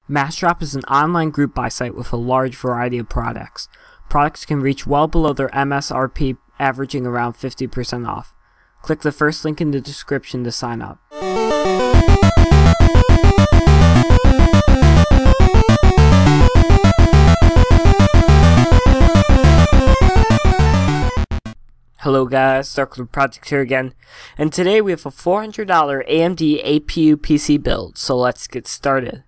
Massdrop is an online group buy site with a large variety of products. Products can reach well below their MSRP, averaging around 50% off. Click the first link in the description to sign up. Hello guys, DarkLord Project here again, and today we have a $400 AMD APU PC build, so let's get started.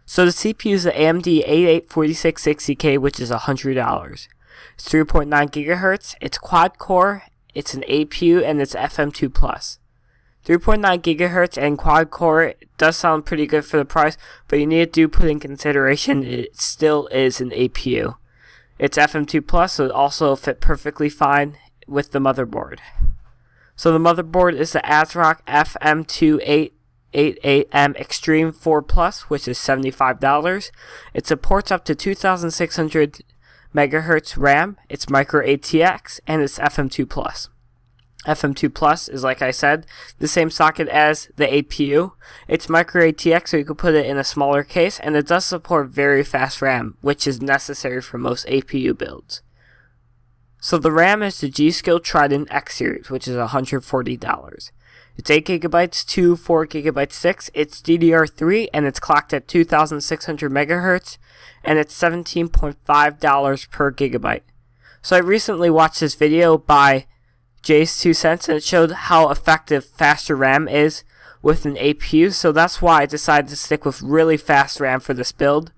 So the CPU is the AMD A84660K, which is $100. It's 3.9 GHz, it's quad core, it's an APU, and it's FM2+. 3.9 GHz and quad core does sound pretty good for the price, but you need to put in consideration it still is an APU. It's FM2+, so it also fit perfectly fine with the motherboard. So the motherboard is the ASRock FM2888M Extreme 4 Plus, which is $75. It supports up to 2600 MHz RAM, it's micro ATX, and it's FM2 Plus. FM2 Plus is, like I said, the same socket as the APU. It's micro ATX, so you can put it in a smaller case, and it does support very fast RAM, which is necessary for most APU builds. So the RAM is the G-Skill Trident X series, which is $140. It's 8 GB to 4 GB 6. It's DDR3 and it's clocked at 2600 MHz, and it's $17.5 per gigabyte. So I recently watched this video by Jay's 2 cents, and it showed how effective faster RAM is with an APU. So that's why I decided to stick with really fast RAM for this build.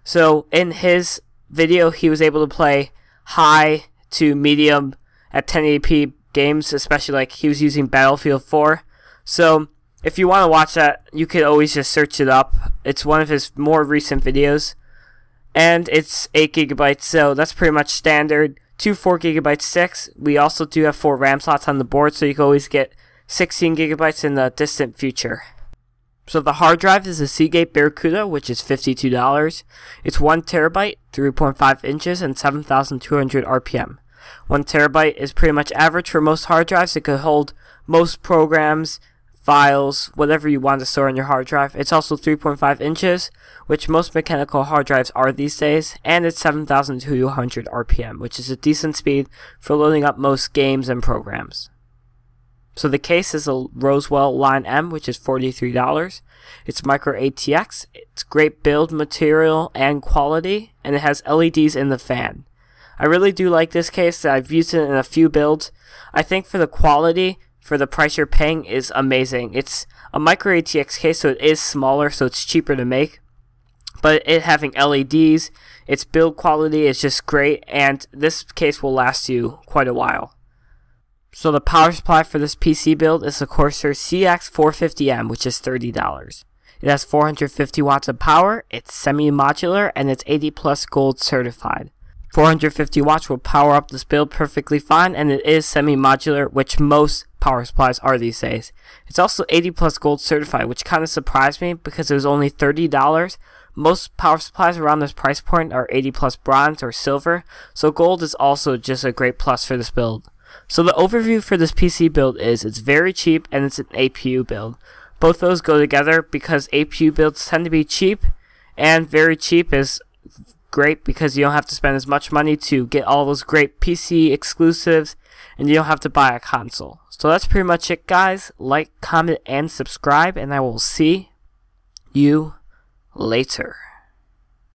So in his video, he was able to play high to medium at 1080p games, especially like he was using Battlefield 4. So if you want to watch that, you could always just search it up. It's one of his more recent videos, and it's 8 GB, so that's pretty much standard. 4 GB 6. We also do have 4 RAM slots on the board, so you can always get 16 GB in the distant future. So the hard drive is a Seagate Barracuda, which is $52. It's 1 TB, 3.5 inches, and 7,200 RPM. 1 TB is pretty much average for most hard drives. It could hold most programs, files, whatever you want to store on your hard drive. It's also 3.5 inches, which most mechanical hard drives are these days, and it's 7,200 RPM, which is a decent speed for loading up most games and programs. So the case is a Roswell Line M, which is $43. It's micro ATX, it's great build material and quality, and it has LEDs in the fan. I really do like this case. I've used it in a few builds. I think for the quality, for the price you're paying, is amazing. It's a micro ATX case, so it is smaller, so it's cheaper to make. But it having LEDs, its build quality is just great, and this case will last you quite a while. So the power supply for this PC build is the Corsair CX450M, which is $30. It has 450 watts of power, it's semi-modular, and it's 80+ gold certified. 450 watts will power up this build perfectly fine, and it is semi-modular, which most power supplies are these days. It's also 80+ gold certified, which kind of surprised me because it was only $30. Most power supplies around this price point are 80+ bronze or silver, so gold is also just a great plus for this build. So the overview for this PC build is it's very cheap and it's an APU build. Both those go together because APU builds tend to be cheap, and very cheap is great because you don't have to spend as much money to get all those great PC exclusives, and you don't have to buy a console. So that's pretty much it, guys. Like, comment, and subscribe, and I will see you later.